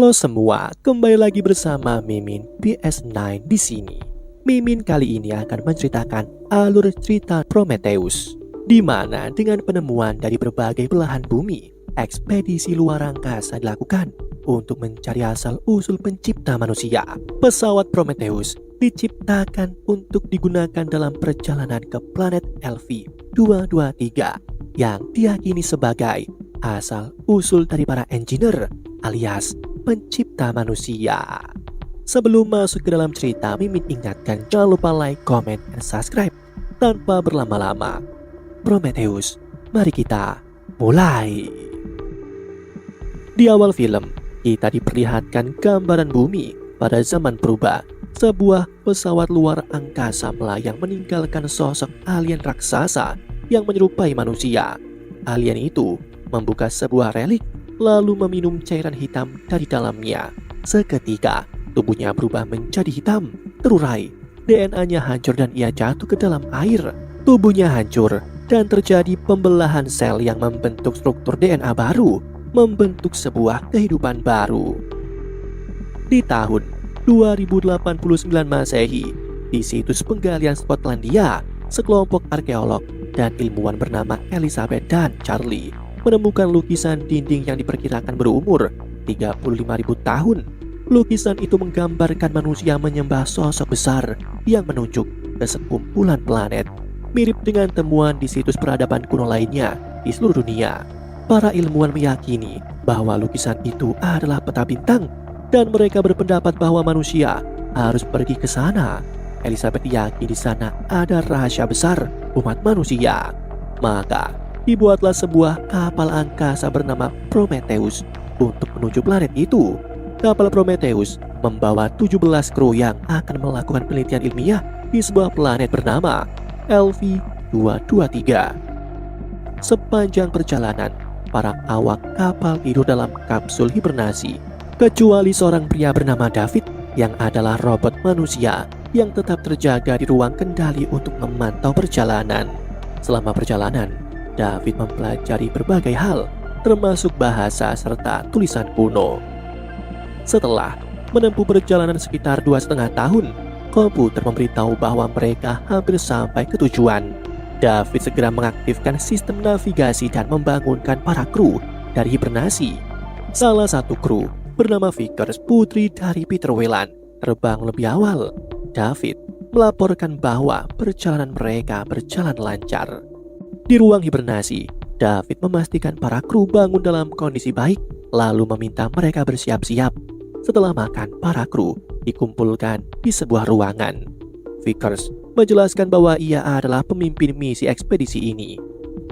Halo semua, kembali lagi bersama Mimin PS9 di sini. Mimin kali ini akan menceritakan alur cerita Prometheus, di mana dengan penemuan dari berbagai belahan bumi, ekspedisi luar angkasa dilakukan untuk mencari asal-usul pencipta manusia. Pesawat Prometheus diciptakan untuk digunakan dalam perjalanan ke planet LV-223 yang diyakini sebagai asal-usul dari para engineer alias pencipta manusia. Sebelum masuk ke dalam cerita, Mimin ingatkan jangan lupa like, comment, dan subscribe. Tanpa berlama-lama, Prometheus, mari kita mulai. Di awal film, kita diperlihatkan gambaran bumi pada zaman purba. Sebuah pesawat luar angkasa melayang meninggalkan sosok alien raksasa yang menyerupai manusia. Alien itu membuka sebuah relik lalu meminum cairan hitam dari dalamnya. Seketika, tubuhnya berubah menjadi hitam, terurai. DNA-nya hancur dan ia jatuh ke dalam air. Tubuhnya hancur dan terjadi pembelahan sel yang membentuk struktur DNA baru, membentuk sebuah kehidupan baru. Di tahun 2089 Masehi, di situs penggalian Skotlandia, sekelompok arkeolog dan ilmuwan bernama Elizabeth dan Charlie menemukan lukisan dinding yang diperkirakan berumur 35.000 tahun. Lukisan itu menggambarkan manusia menyembah sosok besar yang menunjuk ke sekumpulan planet, mirip dengan temuan di situs peradaban kuno lainnya di seluruh dunia. Para ilmuwan meyakini bahwa lukisan itu adalah peta bintang dan mereka berpendapat bahwa manusia harus pergi ke sana. Elizabeth yakin di sana ada rahasia besar umat manusia. Maka dibuatlah sebuah kapal angkasa bernama Prometheus untuk menuju planet itu. Kapal Prometheus membawa 17 kru yang akan melakukan penelitian ilmiah di sebuah planet bernama LV-223. Sepanjang perjalanan, para awak kapal tidur dalam kapsul hibernasi, kecuali seorang pria bernama David yang adalah robot manusia yang tetap terjaga di ruang kendali untuk memantau perjalanan. Selama perjalanan, David mempelajari berbagai hal, termasuk bahasa serta tulisan kuno. Setelah menempuh perjalanan sekitar 2,5 tahun, komputer memberitahu bahwa mereka hampir sampai ke tujuan. David segera mengaktifkan sistem navigasi dan membangunkan para kru dari hibernasi. Salah satu kru bernama Vickers, putri dari Peter Whelan, terbang lebih awal. David melaporkan bahwa perjalanan mereka berjalan lancar. Di ruang hibernasi, David memastikan para kru bangun dalam kondisi baik, lalu meminta mereka bersiap-siap. Setelah makan, para kru dikumpulkan di sebuah ruangan. Vickers menjelaskan bahwa ia adalah pemimpin misi ekspedisi ini.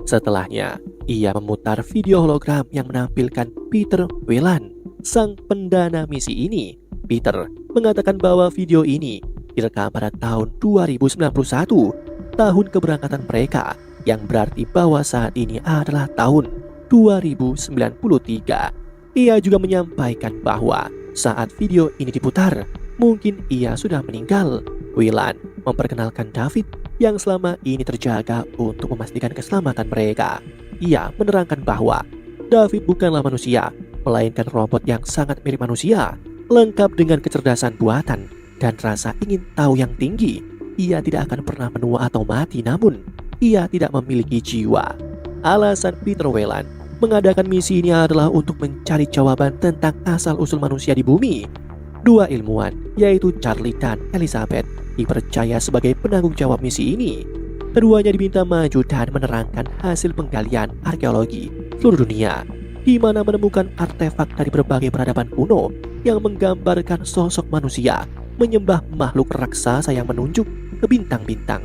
Setelahnya, ia memutar video hologram yang menampilkan Peter Whelan, sang pendana misi ini. Peter mengatakan bahwa video ini direkam pada tahun 2091, tahun keberangkatan mereka, yang berarti bahwa saat ini adalah tahun 2093. Ia juga menyampaikan bahwa saat video ini diputar, mungkin ia sudah meninggal. Whelan memperkenalkan David yang selama ini terjaga untuk memastikan keselamatan mereka. Ia menerangkan bahwa David bukanlah manusia, melainkan robot yang sangat mirip manusia, lengkap dengan kecerdasan buatan dan rasa ingin tahu yang tinggi. Ia tidak akan pernah menua atau mati, namun ia tidak memiliki jiwa. Alasan Peter Whelan mengadakan misi ini adalah untuk mencari jawaban tentang asal-usul manusia di bumi. Dua ilmuwan, yaitu Charlie dan Elizabeth, dipercaya sebagai penanggung jawab misi ini. Keduanya diminta maju dan menerangkan hasil penggalian arkeologi seluruh dunia, di mana menemukan artefak dari berbagai peradaban kuno yang menggambarkan sosok manusia menyembah makhluk raksasa yang menunjuk ke bintang-bintang.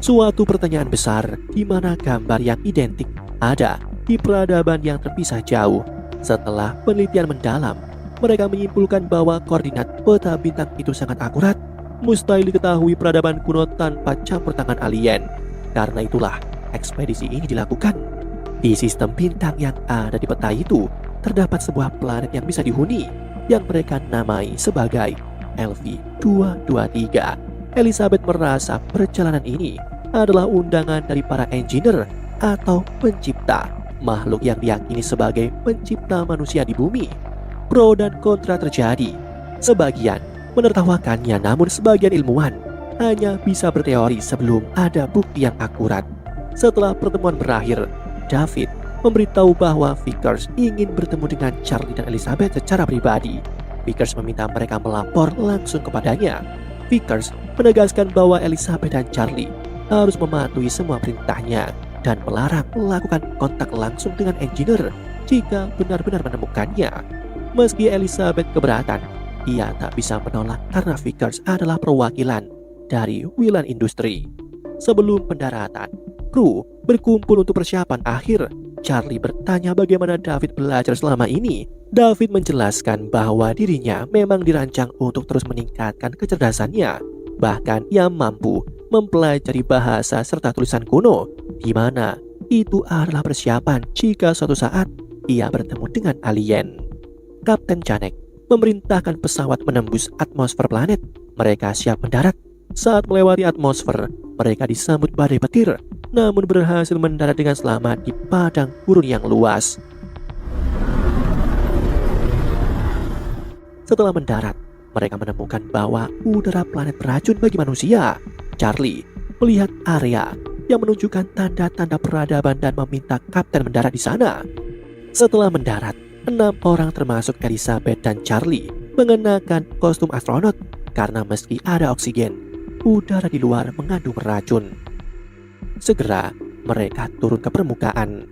Suatu pertanyaan besar di mana gambar yang identik ada di peradaban yang terpisah jauh. Setelah penelitian mendalam, mereka menyimpulkan bahwa koordinat peta bintang itu sangat akurat, mustahil diketahui peradaban kuno tanpa campur tangan alien. Karena itulah ekspedisi ini dilakukan. Di sistem bintang yang ada di peta itu, terdapat sebuah planet yang bisa dihuni, yang mereka namai sebagai LV-223. Elizabeth merasa perjalanan ini adalah undangan dari para engineer atau pencipta, makhluk yang diyakini sebagai pencipta manusia di bumi. Pro dan kontra terjadi. Sebagian menertawakannya, namun sebagian ilmuwan hanya bisa berteori sebelum ada bukti yang akurat. Setelah pertemuan berakhir, David memberitahu bahwa Vickers ingin bertemu dengan Charlie dan Elizabeth secara pribadi. Vickers meminta mereka melapor langsung kepadanya. Vickers menegaskan bahwa Elizabeth dan Charlie harus mematuhi semua perintahnya dan melarang melakukan kontak langsung dengan engineer jika benar-benar menemukannya. Meski Elizabeth keberatan, ia tak bisa menolak karena Vickers adalah perwakilan dari Whelan Industry. Sebelum pendaratan, kru berkumpul untuk persiapan akhir. Charlie bertanya bagaimana David belajar selama ini. David menjelaskan bahwa dirinya memang dirancang untuk terus meningkatkan kecerdasannya. Bahkan ia mampu mempelajari bahasa serta tulisan kuno, di mana itu adalah persiapan jika suatu saat ia bertemu dengan alien. Kapten Janek memerintahkan pesawat menembus atmosfer planet. Mereka siap mendarat. Saat melewati atmosfer, mereka disambut badai petir, namun berhasil mendarat dengan selamat di padang gurun yang luas. Setelah mendarat, mereka menemukan bahwa udara planet beracun bagi manusia. Charlie melihat area yang menunjukkan tanda-tanda peradaban dan meminta kapten mendarat di sana. Setelah mendarat, 6 orang termasuk Elizabeth dan Charlie mengenakan kostum astronot karena meski ada oksigen, udara di luar mengandung racun. Segera mereka turun ke permukaan.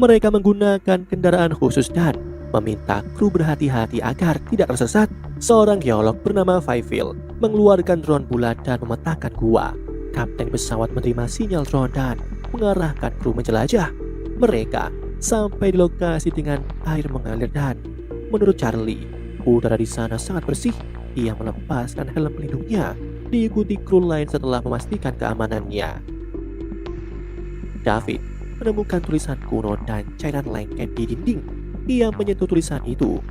Mereka menggunakan kendaraan khusus dan meminta kru berhati-hati agar tidak tersesat. Seorang geolog bernama Fifield mengeluarkan drone bulat dan memetakan gua. Kapten pesawat menerima sinyal drone dan mengarahkan kru menjelajah. Mereka sampai di lokasi dengan air mengalir dan menurut Charlie, udara di sana sangat bersih. Ia melepaskan helm pelindungnya, diikuti kru lain setelah memastikan keamanannya. David menemukan tulisan kuno dan cairan lengket di dinding. Ia menyentuh tulisan itu,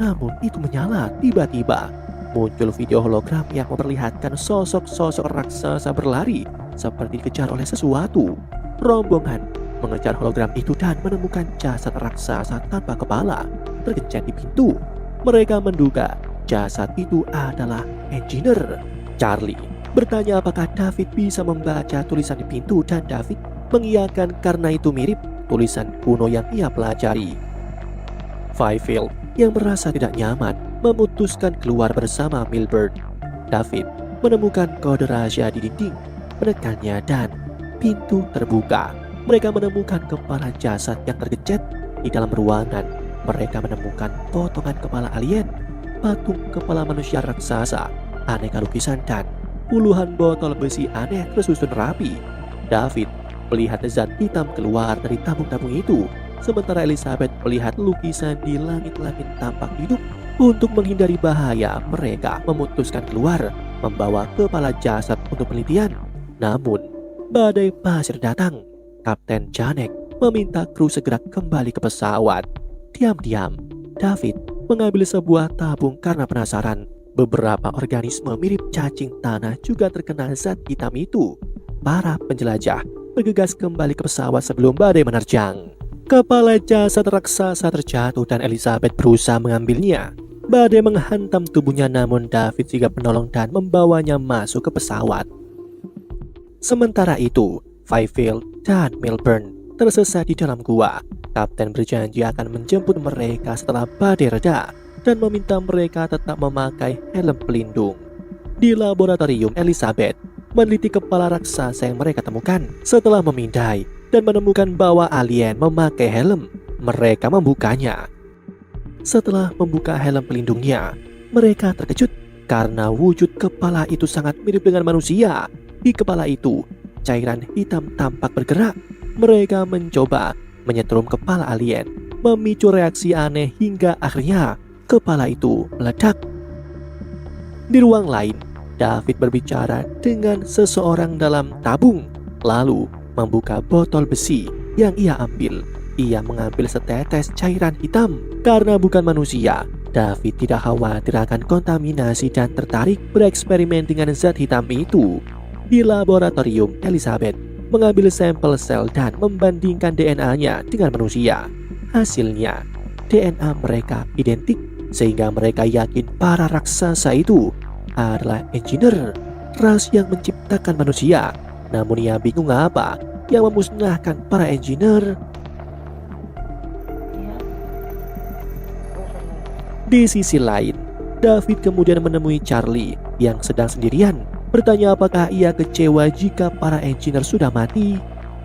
namun itu menyala. Tiba-tiba muncul video hologram yang memperlihatkan sosok-sosok raksasa berlari seperti dikejar oleh sesuatu. Rombongan mengejar hologram itu dan menemukan jasad raksasa tanpa kepala tergencet di pintu. Mereka menduga jasad itu adalah engineer. Charlie bertanya apakah David bisa membaca tulisan di pintu dan David mengiyakan karena itu mirip tulisan kuno yang ia pelajari. Fifield yang merasa tidak nyaman memutuskan keluar bersama Milburn. David menemukan kode rahasia di dinding, menekannya dan pintu terbuka. Mereka menemukan kepala jasad yang tergencet di dalam ruangan. Mereka menemukan potongan kepala alien, patung kepala manusia raksasa, aneka lukisan dan puluhan botol besi aneh tersusun rapi. David melihat zat hitam keluar dari tabung-tabung itu, sementara Elizabeth melihat lukisan di langit-langit tampak hidup. Untuk menghindari bahaya, mereka memutuskan keluar, membawa kepala jasad untuk penelitian. Namun, badai pasir datang. Kapten Janek meminta kru segera kembali ke pesawat. Diam-diam, David mengambil sebuah tabung karena penasaran. Beberapa organisme mirip cacing tanah juga terkena zat hitam itu. Para penjelajah bergegas kembali ke pesawat sebelum badai menerjang. Kepala jasad raksasa terjatuh dan Elizabeth berusaha mengambilnya. Badai menghantam tubuhnya, namun David sigap menolong dan membawanya masuk ke pesawat. Sementara itu, Fifield dan Milburn tersesat di dalam gua. Kapten berjanji akan menjemput mereka setelah badai reda dan meminta mereka tetap memakai helm pelindung. Di laboratorium, Elizabeth meneliti kepala raksasa yang mereka temukan. Setelah memindai dan menemukan bahwa alien memakai helm, mereka membukanya. Setelah membuka helm pelindungnya, mereka terkejut karena wujud kepala itu sangat mirip dengan manusia. Di kepala itu, cairan hitam tampak bergerak. Mereka mencoba menyetrum kepala alien, memicu reaksi aneh hingga akhirnya kepala itu meledak. Di ruang lain, David berbicara dengan seseorang dalam tabung, lalu membuka botol besi yang ia ambil. Ia mengambil setetes cairan hitam. Karena bukan manusia, David tidak khawatir akan kontaminasi dan tertarik bereksperimen dengan zat hitam itu. Di laboratorium, Elizabeth mengambil sampel sel dan membandingkan DNA-nya dengan manusia. Hasilnya, DNA mereka identik. sehingga mereka yakin para raksasa itu adalah engineer, ras yang menciptakan manusia. Namun ia bingung apa yang memusnahkan para engineer. Di sisi lain, David kemudian menemui Charlie yang sedang sendirian, bertanya apakah ia kecewa jika para engineer sudah mati.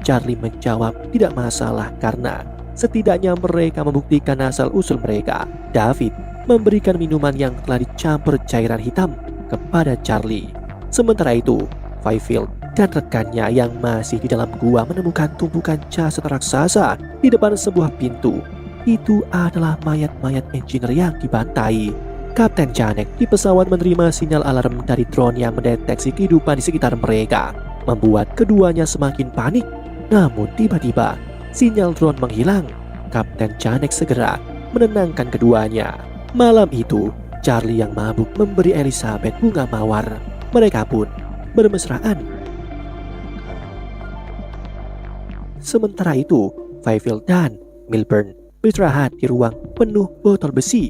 Charlie menjawab tidak masalah karena setidaknya mereka membuktikan asal-usul mereka. David memberikan minuman yang telah dicampur cairan hitam kepada Charlie. Sementara itu, Fifield dan rekannya yang masih di dalam gua menemukan tumpukan jasad raksasa di depan sebuah pintu. Itu adalah mayat-mayat engineer yang dibantai. Kapten Janek di pesawat menerima sinyal alarm dari drone yang mendeteksi kehidupan di sekitar mereka, membuat keduanya semakin panik. Namun tiba-tiba sinyal drone menghilang. Kapten Janek segera menenangkan keduanya. Malam itu, Charlie yang mabuk memberi Elizabeth bunga mawar. Mereka pun bermesraan. Sementara itu, Fifield dan Milburn beristirahat di ruang penuh botol besi.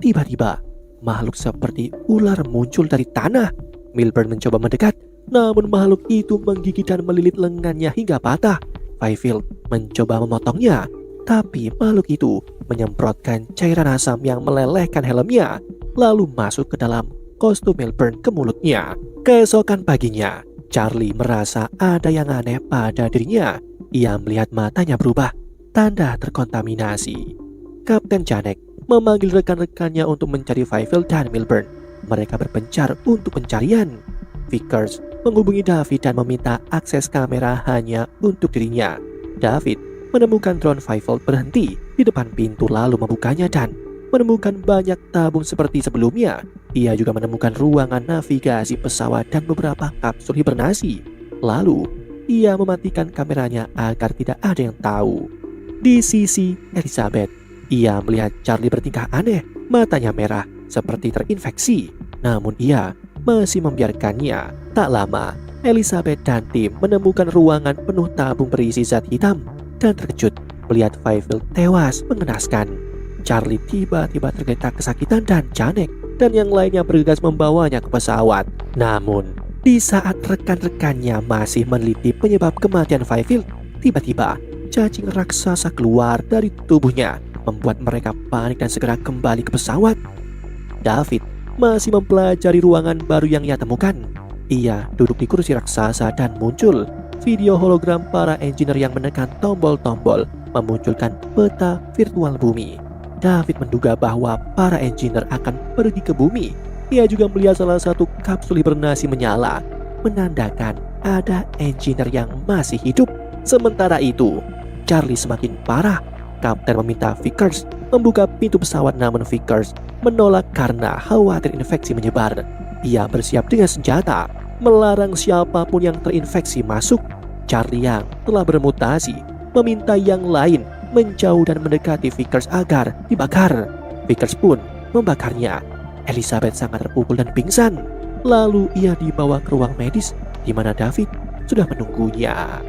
Tiba-tiba, makhluk seperti ular muncul dari tanah. Milburn mencoba mendekat, namun makhluk itu menggigit dan melilit lengannya hingga patah. Fifield mencoba memotongnya, tapi makhluk itu menyemprotkan cairan asam yang melelehkan helmnya, lalu masuk ke dalam kostum Milburn ke mulutnya. Keesokan paginya, Charlie merasa ada yang aneh pada dirinya. Ia melihat matanya berubah, tanda terkontaminasi. Kapten Janek memanggil rekan-rekannya untuk mencari Fifield dan Milburn. Mereka berpencar untuk pencarian. Vickers menghubungi David dan meminta akses kamera hanya untuk dirinya. David menemukan drone Fifield berhenti di depan pintu lalu membukanya dan menemukan banyak tabung seperti sebelumnya. Ia juga menemukan ruangan navigasi pesawat dan beberapa kapsul hibernasi. Lalu, ia mematikan kameranya agar tidak ada yang tahu. Di sisi Elizabeth, ia melihat Charlie bertingkah aneh, matanya merah seperti terinfeksi. Namun ia masih membiarkannya. Tak lama, Elizabeth dan tim menemukan ruangan penuh tabung berisi zat hitam dan terkejut melihat Fifield tewas mengenaskan. Charlie tiba-tiba tergeletak kesakitan dan Janek dan yang lainnya bergegas membawanya ke pesawat. Namun, di saat rekan-rekannya masih meneliti penyebab kematian Fifield, tiba-tiba cacing raksasa keluar dari tubuhnya, membuat mereka panik dan segera kembali ke pesawat. David masih mempelajari ruangan baru yang ia temukan. Ia duduk di kursi raksasa dan muncul video hologram para engineer yang menekan tombol-tombol memunculkan peta virtual bumi. David menduga bahwa para engineer akan pergi ke bumi. Ia juga melihat salah satu kapsul hibernasi menyala, menandakan ada engineer yang masih hidup. Sementara itu, Charlie semakin parah. Kapten meminta Vickers membuka pintu pesawat, namun Vickers menolak karena khawatir infeksi menyebar. Ia bersiap dengan senjata, melarang siapapun yang terinfeksi masuk. Charlie yang telah bermutasi meminta yang lain menjauh dan mendekati Vickers agar dibakar. Vickers pun membakarnya. Elizabeth sangat terpukul dan pingsan. Lalu ia dibawa ke ruang medis di mana David sudah menunggunya.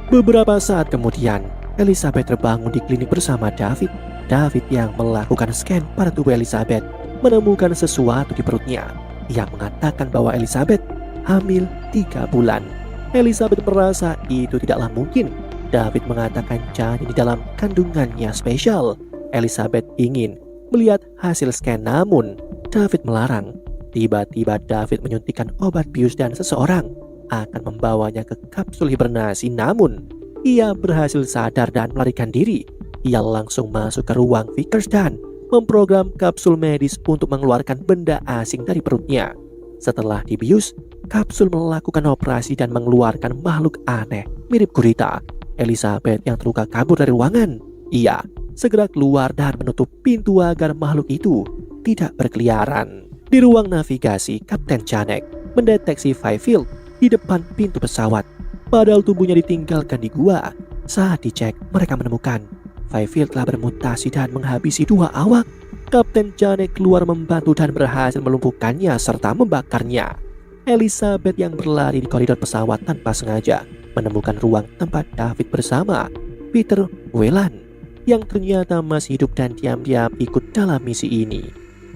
Beberapa saat kemudian, Elizabeth terbangun di klinik bersama David. David yang melakukan scan pada tubuh Elizabeth menemukan sesuatu di perutnya yang mengatakan bahwa Elizabeth hamil 3 bulan. Elizabeth merasa itu tidaklah mungkin. David mengatakan janin di dalam kandungannya spesial. Elizabeth ingin melihat hasil scan, namun David melarang. Tiba-tiba David menyuntikkan obat bius dan seseorang akan membawanya ke kapsul hibernasi, namun ia berhasil sadar dan melarikan diri. Ia langsung masuk ke ruang Vickers dan memprogram kapsul medis untuk mengeluarkan benda asing dari perutnya. Setelah dibius, kapsul melakukan operasi dan mengeluarkan makhluk aneh mirip gurita. Elizabeth yang terluka kabur dari ruangan. Ia segera keluar dan menutup pintu agar makhluk itu tidak berkeliaran. Di ruang navigasi, Kapten Janek mendeteksi Fifield di depan pintu pesawat. Padahal tubuhnya ditinggalkan di gua. Saat dicek, mereka menemukan Fifield telah bermutasi dan menghabisi 2 awak. Kapten Janek keluar membantu dan berhasil melumpuhkannya serta membakarnya. Elizabeth yang berlari di koridor pesawat tanpa sengaja menemukan ruang tempat David bersama Peter Whelan. yang ternyata masih hidup dan diam-diam ikut dalam misi ini.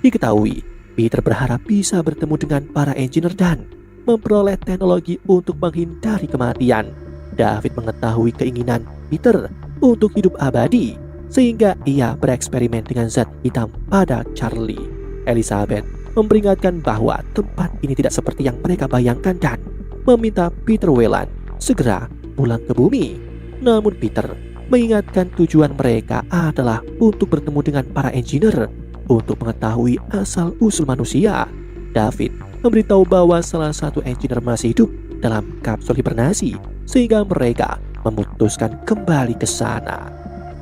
Diketahui, Peter berharap bisa bertemu dengan para engineer dan memperoleh teknologi untuk menghindari kematian. David mengetahui keinginan Peter untuk hidup abadi, sehingga ia bereksperimen dengan zat hitam pada Charlie. Elizabeth memperingatkan bahwa tempat ini tidak seperti yang mereka bayangkan dan meminta Peter Weyland segera pulang ke bumi. Namun Peter mengingatkan tujuan mereka adalah untuk bertemu dengan para engineer untuk mengetahui asal-usul manusia. David memberitahu bahwa salah satu engineer masih hidup dalam kapsul hibernasi, sehingga mereka memutuskan kembali ke sana.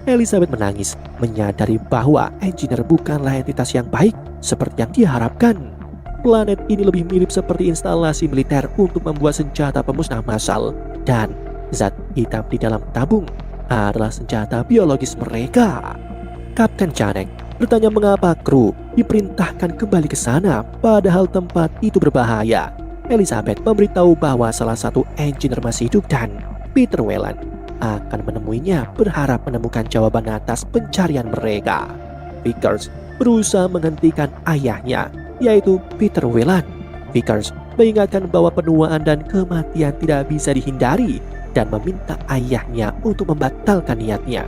Elizabeth menangis menyadari bahwa engineer bukanlah entitas yang baik seperti yang diharapkan. Planet ini lebih mirip seperti instalasi militer untuk membuat senjata pemusnah massal, dan zat hitam di dalam tabung adalah senjata biologis mereka. Kapten Janek bertanya mengapa kru diperintahkan kembali ke sana padahal tempat itu berbahaya. Elizabeth memberitahu bahwa salah satu engineer masih hidup dan Peter Weyland akan menemuinya, berharap menemukan jawaban atas pencarian mereka. Vickers berusaha menghentikan ayahnya, yaitu Peter Weyland. Vickers mengingatkan bahwa penuaan dan kematian tidak bisa dihindari dan meminta ayahnya untuk membatalkan niatnya.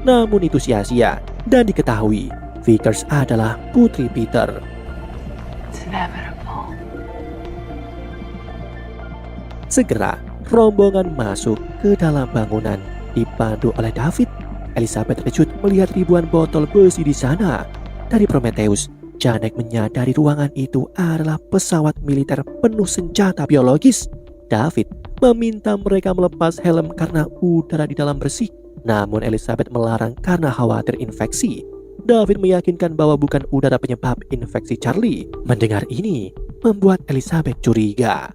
Namun itu sia-sia dan diketahui Vickers adalah putri Peter. Segera rombongan masuk ke dalam bangunan dipandu oleh David. Elizabeth terkejut melihat ribuan botol besi di sana. Dari Prometheus, Janek menyadari ruangan itu adalah pesawat militer penuh senjata biologis. David meminta mereka melepas helm karena udara di dalam bersih. Namun Elizabeth melarang karena khawatir infeksi. David meyakinkan bahwa bukan udara penyebab infeksi Charlie. Mendengar ini membuat Elizabeth curiga.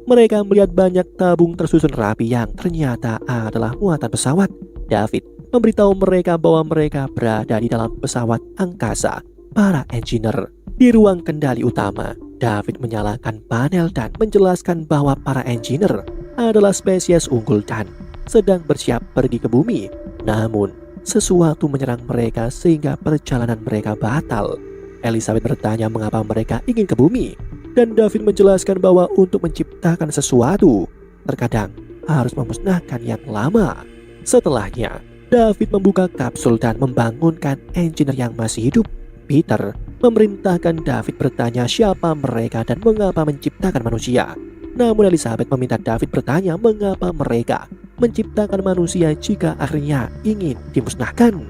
Mereka melihat banyak tabung tersusun rapi yang ternyata adalah muatan pesawat. David memberitahu mereka bahwa mereka berada di dalam pesawat angkasa para engineer. Di ruang kendali utama, David menyalakan panel dan menjelaskan bahwa para engineer adalah spesies unggul dan sedang bersiap pergi ke bumi. Namun, sesuatu menyerang mereka sehingga perjalanan mereka batal. Elizabeth bertanya mengapa mereka ingin ke bumi, dan David menjelaskan bahwa untuk menciptakan sesuatu, terkadang harus memusnahkan yang lama. Setelahnya, David membuka kapsul dan membangunkan engineer yang masih hidup. Peter memerintahkan David bertanya siapa mereka dan mengapa menciptakan manusia. Namun Elizabeth meminta David bertanya mengapa mereka menciptakan manusia jika akhirnya ingin dimusnahkan.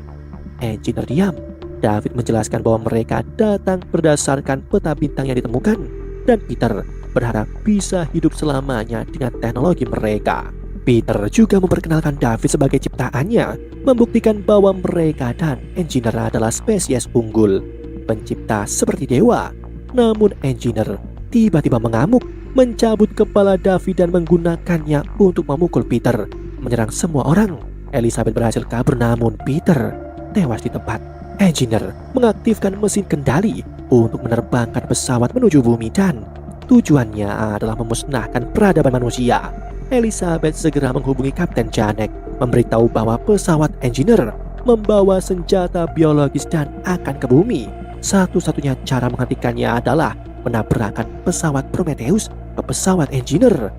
Engineer diam. David menjelaskan bahwa mereka datang berdasarkan peta bintang yang ditemukan, dan Peter berharap bisa hidup selamanya dengan teknologi mereka. Peter juga memperkenalkan David sebagai ciptaannya, membuktikan bahwa mereka dan engineer adalah spesies unggul, pencipta seperti dewa. Namun engineer tiba-tiba mengamuk, mencabut kepala David dan menggunakannya untuk memukul Peter, menyerang semua orang. Elizabeth berhasil kabur namun Peter tewas di tempat. Engineer mengaktifkan mesin kendali untuk menerbangkan pesawat menuju bumi dan tujuannya adalah memusnahkan peradaban manusia. Elizabeth segera menghubungi Kapten Janek, memberitahu bahwa pesawat engineer membawa senjata biologis dan akan ke bumi. Satu-satunya cara menghentikannya adalah menabrakkan pesawat Prometheus ke pesawat engineer.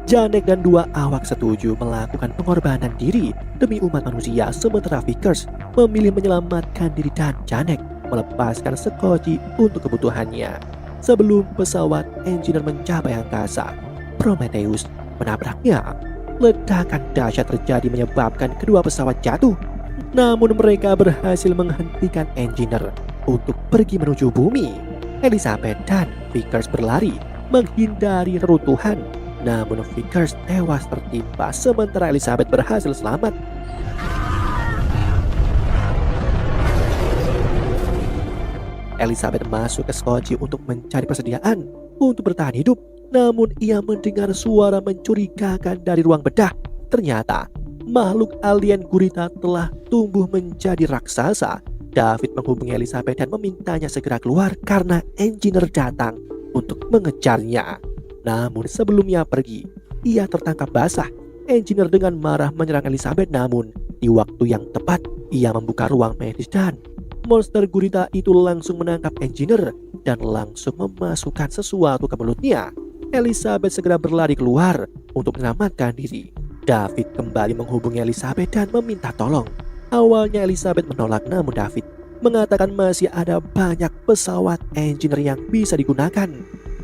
Janek dan dua awak setuju melakukan pengorbanan diri demi umat manusia, sementara Vickers memilih menyelamatkan diri dan Janek melepaskan Scotty untuk kebutuhannya. Sebelum pesawat engineer mencapai angkasa, Prometheus menabraknya. Ledakan dahsyat terjadi menyebabkan kedua pesawat jatuh. Namun mereka berhasil menghentikan engineer untuk pergi menuju bumi. Elizabeth dan Vickers berlari menghindari reruntuhan. Namun Vickers tewas tertimpa sementara Elizabeth berhasil selamat. Elizabeth masuk ke Scotty untuk mencari persediaan untuk bertahan hidup. Namun ia mendengar suara mencurigakan dari ruang bedah. Ternyata makhluk alien gurita telah tumbuh menjadi raksasa. David menghubungi Elizabeth dan memintanya segera keluar karena engineer datang untuk mengejarnya. Namun sebelumnya pergi, ia tertangkap basah. Engineer dengan marah menyerang Elizabeth, namun di waktu yang tepat ia membuka ruang medis dan monster gurita itu langsung menangkap Engineer dan langsung memasukkan sesuatu ke mulutnya. Elizabeth segera berlari keluar untuk menyelamatkan diri. David kembali menghubungi Elizabeth dan meminta tolong. Awalnya Elizabeth menolak, namun David mengatakan masih ada banyak pesawat Engineer yang bisa digunakan.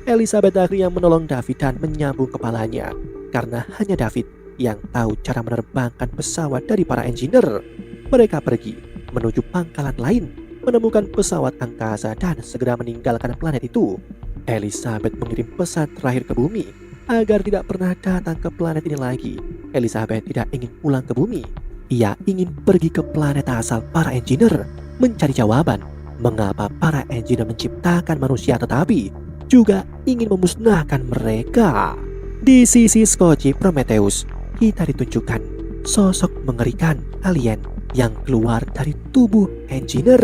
Elizabeth akhirnya menolong David dan menyambung kepalanya, karena hanya David yang tahu cara menerbangkan pesawat dari para Engineer. Mereka pergi menuju pangkalan lain, menemukan pesawat angkasa dan segera meninggalkan planet itu. Elizabeth mengirim pesan terakhir ke bumi agar tidak pernah datang ke planet ini lagi. Elizabeth tidak ingin pulang ke bumi. Ia ingin pergi ke planet asal para Engineer, mencari jawaban mengapa para Engineer menciptakan manusia tetapi juga ingin memusnahkan mereka. Di sisi skoci Prometheus, kita ditunjukkan sosok mengerikan alien yang keluar dari tubuh Engineer.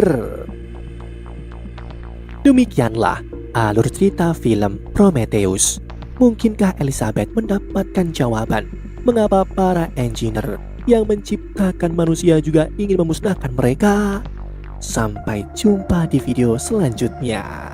Demikianlah alur cerita film Prometheus. Mungkinkah Elizabeth mendapatkan jawaban mengapa para Engineer yang menciptakan manusia juga ingin memusnahkan mereka? Sampai jumpa di video selanjutnya.